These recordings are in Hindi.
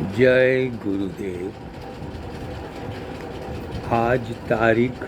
जय गुरुदेव। आज तारीख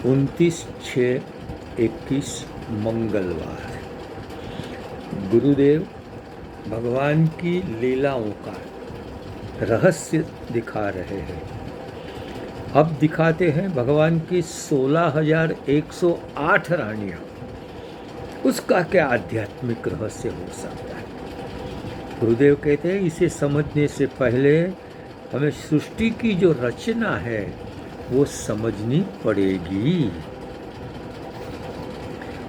29/6/21 मंगलवार। गुरुदेव भगवान की लीलाओं का रहस्य दिखा रहे हैं। अब दिखाते हैं भगवान की 16,108 रानियाँ। उसका क्या आध्यात्मिक रहस्य हो सकता है? गुरुदेव कहते हैं इसे समझने से पहले हमें सृष्टि की जो रचना है वो समझनी पड़ेगी।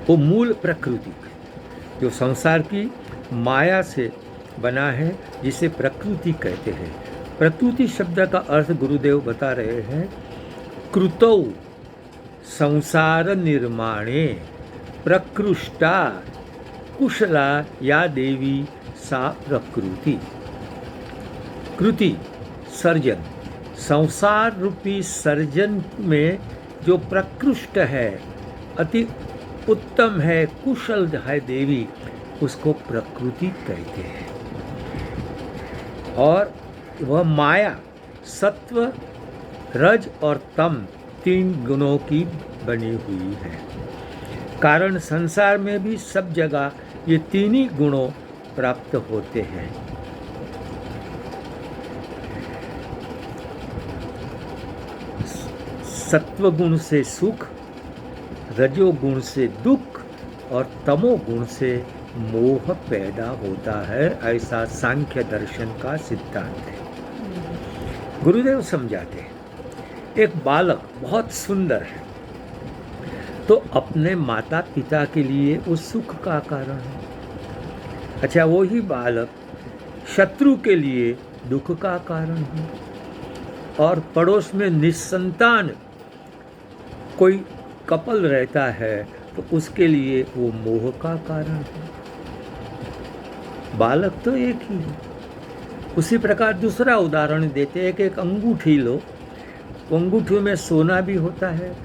वो मूल प्रकृति जो संसार की माया से बना है, जिसे प्रकृति कहते हैं। प्रकृति शब्द का अर्थ गुरुदेव बता रहे हैं, कृतौ संसार निर्माणे प्रकृष्टा कुशला या देवी सा प्रकृति। कृति सर्जन, संसार रूपी सर्जन में जो प्रकृष्ट है, अति उत्तम है, कुशल है देवी, उसको प्रकृति कहते हैं। और वह माया सत्व, रज और तम 3 गुणों की बनी हुई है। कारण संसार में भी सब जगह ये 3 ही गुणों प्राप्त होते हैं। सत्वगुण से सुख, रजोगुण से दुख और तमोगुण से मोह पैदा होता है, ऐसा सांख्य दर्शन का सिद्धांत है। गुरुदेव समझाते हैं, एक बालक बहुत सुंदर है तो अपने माता पिता के लिए वो सुख का कारण है। अच्छा, वो ही बालक शत्रु के लिए दुख का कारण है। और पड़ोस में निसंतान कोई कपल रहता है तो उसके लिए वो मोह का कारण है। बालक तो एक ही है। उसी प्रकार दूसरा उदाहरण देते हैं कि एक अंगूठी लो, अंगूठी में सोना भी होता है,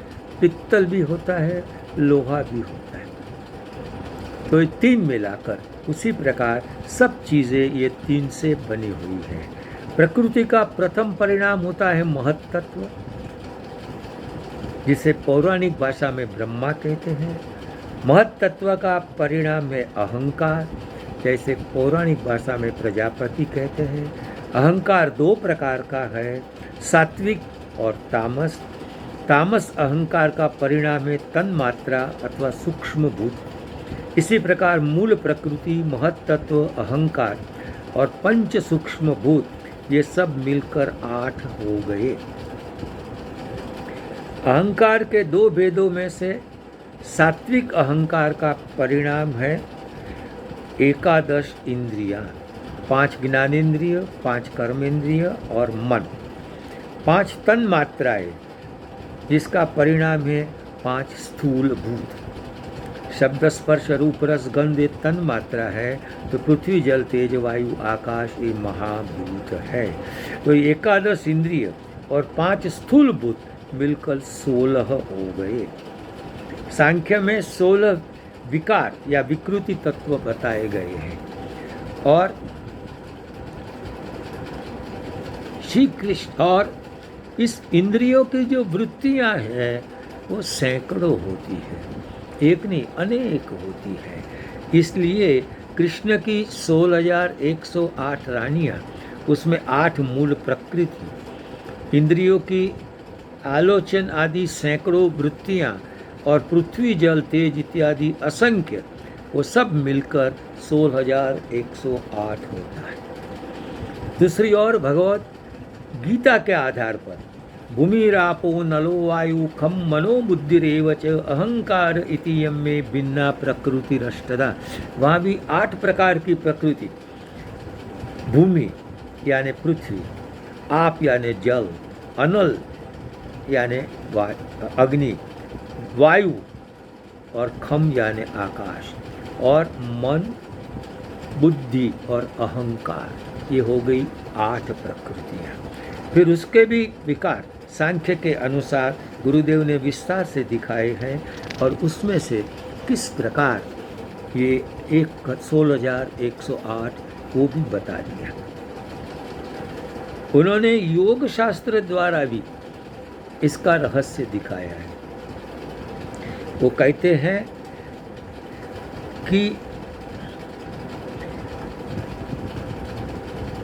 पित्तल भी होता है, लोहा भी होता है। तो ये 3 मिलाकर उसी प्रकार सब चीज़ें ये 3 से बनी हुई हैं। प्रकृति का प्रथम परिणाम होता है महत्तत्व, जिसे पौराणिक भाषा में ब्रह्मा कहते हैं। महत्तत्व का परिणाम है अहंकार, जैसे पौराणिक भाषा में प्रजापति कहते हैं। अहंकार 2 प्रकार का है, सात्विक और तामस। तामस अहंकार का परिणाम है तन्मात्रा अथवा सूक्ष्म भूत। इसी प्रकार मूल प्रकृति, महत्तत्व, अहंकार और 5 सूक्ष्म भूत, ये सब मिलकर 8 हो गए। अहंकार के 2 भेदों में से सात्विक अहंकार का परिणाम है 11 इंद्रियां, 5 ज्ञानेंद्रिय, 5 कर्मेंद्रिय और मन, 5 तन्मात्राएं, जिसका परिणाम है 5 स्थूल भूत। शब्द, स्पर्श, रूप, रस, गंध ये तन्मात्रा है, तो पृथ्वी, जल, तेज, वायु, आकाश ये महाभूत है। तो 11 इंद्रिय और 5 स्थूल भूत मिलकर 16 हो गए। सांख्य में 16 विकार या विकृति तत्व बताए गए हैं। और श्री कृष्ण, और इस इंद्रियों की जो वृत्तियां हैं वो सैकड़ों होती है, एक नहीं अनेक होती है। इसलिए कृष्ण की 16,108 रानियाँ, उसमें 8 मूल प्रकृति, इंद्रियों की आलोचन आदि सैकड़ों वृत्तियाँ और पृथ्वी, जल, तेज इत्यादि असंख्य, वो सब मिलकर 16,108 होता है। दूसरी ओर भगवत गीता के आधार पर भूमिरापो नलो वायु खम मनो बुद्धिरेव च अहंकार इति यम में भिन्ना प्रकृति रष्टदा। वहाँ भी 8 प्रकार की प्रकृति, भूमि यानी पृथ्वी, आप यानी जल, अनल यानी अग्नि, वायु और खम यानी आकाश, और मन, बुद्धि और अहंकार, ये हो गई 8 प्रकृतियाँ। फिर उसके भी विकार सांख्य के अनुसार गुरुदेव ने विस्तार से दिखाए हैं, और उसमें से किस प्रकार ये 16,108 वो भी बता दिया। उन्होंने योग शास्त्र द्वारा भी इसका रहस्य दिखाया है। वो कहते हैं कि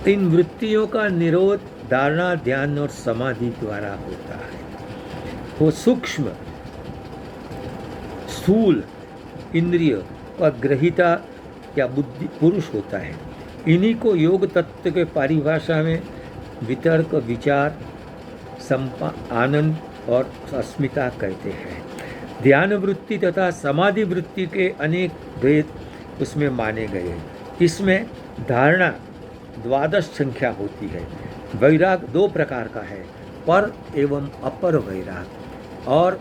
इन वृत्तियों का निरोध धारणा, ध्यान और समाधि द्वारा होता है। वो सूक्ष्म स्थूल इंद्रिय का ग्रहिता या बुद्धि पुरुष होता है। इन्हीं को योग तत्व के परिभाषा में वितर्क, विचार, आनंद और अस्मिता कहते हैं। ध्यान वृत्ति तथा समाधि वृत्ति के अनेक भेद उसमें माने गए हैं। इसमें धारणा 12 संख्या होती है। वैराग 2 प्रकार का है, पर एवं अपर वैराग। और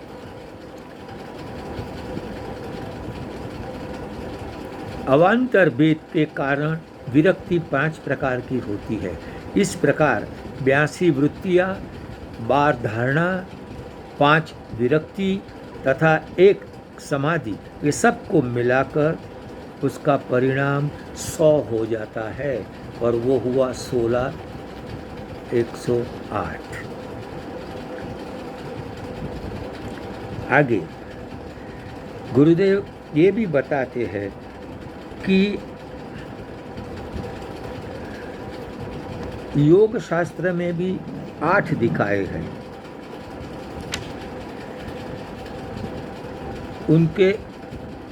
अवान्तर भेद के कारण विरक्ति 5 प्रकार की होती है। इस प्रकार 82 वृत्तियाँ, 12 धारणा, 5 विरक्ति तथा 1 समाधि, ये सबको मिलाकर उसका परिणाम 100 हो जाता है, और वो हुआ 16 108। आगे गुरुदेव ये भी बताते हैं कि योग शास्त्र में भी 8 दिखाए हैं। उनके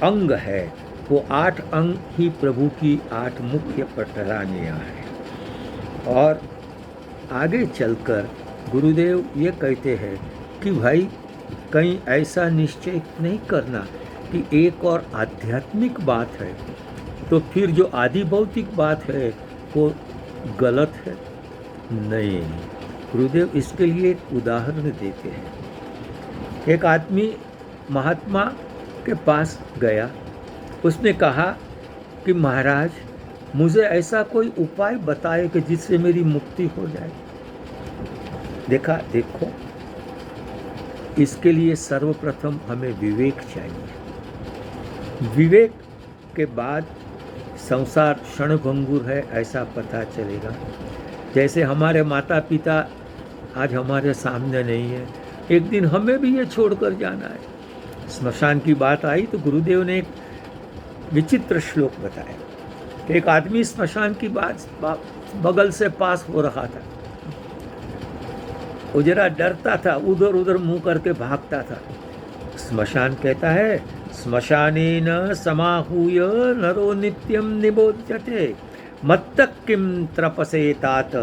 अंग है, वो 8 अंग ही प्रभु की 8 मुख्य पटरानियाँ हैं। और आगे चलकर गुरुदेव ये कहते हैं कि भाई कहीं ऐसा निश्चय नहीं करना कि एक और आध्यात्मिक बात है तो फिर जो आदि भौतिक बात है वो गलत है। नहीं, गुरुदेव इसके लिए एक उदाहरण देते हैं। एक आदमी महात्मा के पास गया, उसने कहा कि महाराज मुझे ऐसा कोई उपाय बताए कि जिससे मेरी मुक्ति हो जाए। देखो इसके लिए सर्वप्रथम हमें विवेक चाहिए। विवेक के बाद संसार क्षणभंगुर है ऐसा पता चलेगा। जैसे हमारे माता पिता आज हमारे सामने नहीं है, एक दिन हमें भी ये छोड़कर जाना है। स्मशान की बात आई तो गुरुदेव ने एक विचित्र श्लोक बताया। एक आदमी स्मशान की बात बगल से पास हो रहा था, वो जरा डरता था, उधर उधर मुंह करके भागता था। स्मशान कहता है, श्मशानेन समाहूय नरो नित्यम निबोध्यते मत्तः किं त्रपसेतात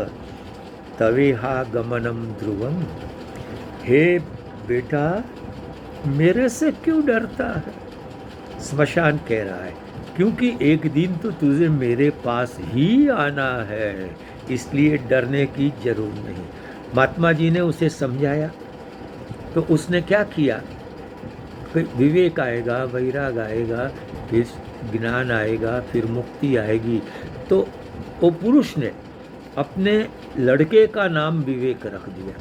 तवेहा गमनम ध्रुवम। हे बेटा मेरे से क्यों डरता है? स्मशान कह रहा है क्योंकि एक दिन तो तुझे मेरे पास ही आना है, इसलिए डरने की जरूरत नहीं। महात्मा जी ने उसे समझाया तो उसने क्या किया, फिर विवेक आएगा, वैराग आएगा, फिर ज्ञान आएगा, फिर मुक्ति आएगी। तो वो पुरुष ने अपने लड़के का नाम विवेक रख दिया।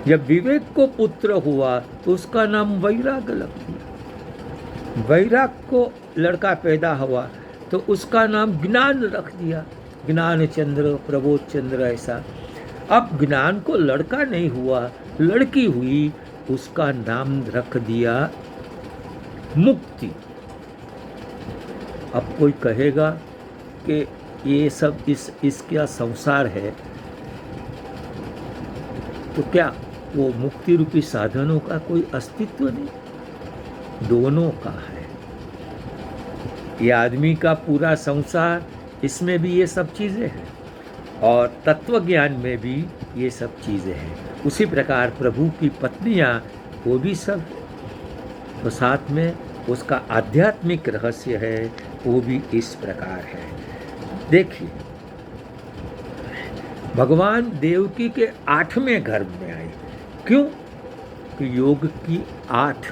जब विवेक को पुत्र हुआ तो उसका नाम वैराग रख दिया। वैराग को लड़का पैदा हुआ तो उसका नाम ज्ञान रख दिया, ज्ञान चंद्र, प्रबोध चंद्र ऐसा। अब ज्ञान को लड़का नहीं हुआ, लड़की हुई, उसका नाम रख दिया मुक्ति। अब कोई कहेगा कि ये सब इसका संसार है, तो क्या वो मुक्ति रूपी साधनों का कोई अस्तित्व नहीं? दोनों का है। ये आदमी का पूरा संसार, इसमें भी ये सब चीज़ें हैं, और तत्व ज्ञान में भी ये सब चीज़ें हैं। उसी प्रकार प्रभु की पत्नियाँ, वो भी सब, तो साथ में उसका आध्यात्मिक रहस्य है, वो भी इस प्रकार है। देखिए भगवान देवकी के 8वें गर्भ में आए। क्यों? कि योग की 8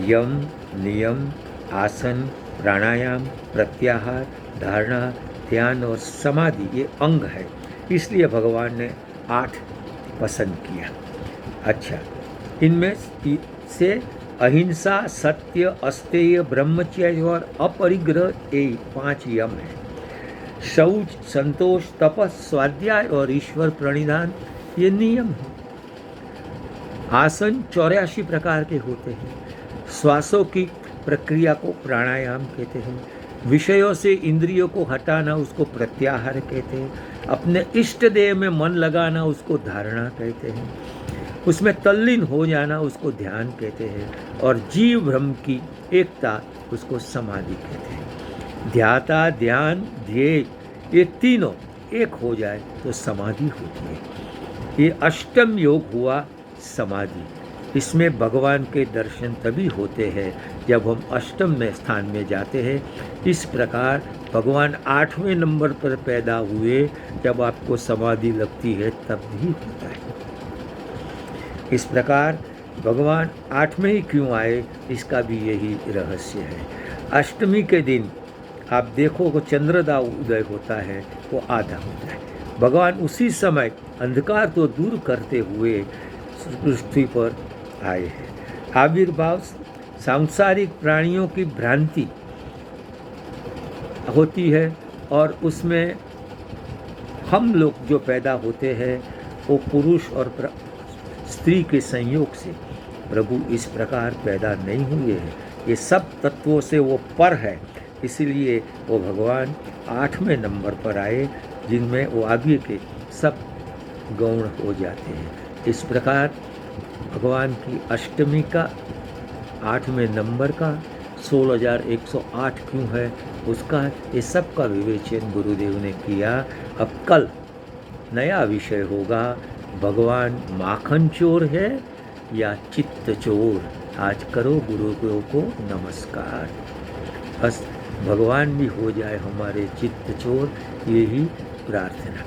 यम, नियम, आसन, प्राणायाम, प्रत्याहार, धारणा, ध्यान और समाधि ये अंग है, इसलिए भगवान ने 8 पसंद किया। अच्छा, इनमें से अहिंसा, सत्य, अस्तेय, ब्रह्मचर्य और अपरिग्रह, ये 5 यम हैं। शौच, संतोष, तपस, स्वाध्याय और ईश्वर प्रणिधान ये नियम है। आसन 84 प्रकार के होते हैं। श्वासों की प्रक्रिया को प्राणायाम कहते हैं। विषयों से इंद्रियों को हटाना उसको प्रत्याहार कहते हैं। अपने इष्ट देह में मन लगाना उसको धारणा कहते हैं। उसमें तल्लीन हो जाना उसको ध्यान कहते हैं। और जीव ब्रह्म की एकता उसको समाधि कहते हैं। ध्याता, ध्यान, ध्येय ये तीनों एक हो जाए तो समाधि होती है। ये अष्टम योग हुआ समाधि। इसमें भगवान के दर्शन तभी होते हैं जब हम अष्टम में स्थान में जाते हैं। इस प्रकार भगवान 8वें नंबर पर पैदा हुए, जब आपको समाधि लगती है तब भी होता है। इस प्रकार भगवान 8वें ही क्यों आए, इसका भी यही रहस्य है। अष्टमी के दिन आप देखो कि चंद्रदा उदय होता है, वो आधा होता है। भगवान उसी समय अंधकार तो दूर करते हुए पृथ्वी पर आए हैं। आविर्भाव सांसारिक प्राणियों की भ्रांति होती है और उसमें हम लोग जो पैदा होते हैं वो पुरुष और स्त्री के संयोग से। प्रभु इस प्रकार पैदा नहीं हुए हैं, ये सब तत्वों से वो पर है, इसलिए वो भगवान 8वें नंबर पर आए, जिनमें वो आगे के सब गौण हो जाते हैं। इस प्रकार भगवान की अष्टमी का 8वें नंबर का 16,108 क्यों है, उसका ये सब का विवेचन गुरुदेव ने किया। अब कल नया विषय होगा, भगवान माखन चोर है या चित्त चोर। आज करो गुरु को नमस्कार। बस भगवान भी हो जाए हमारे चित्त चोर, यही प्रार्थना।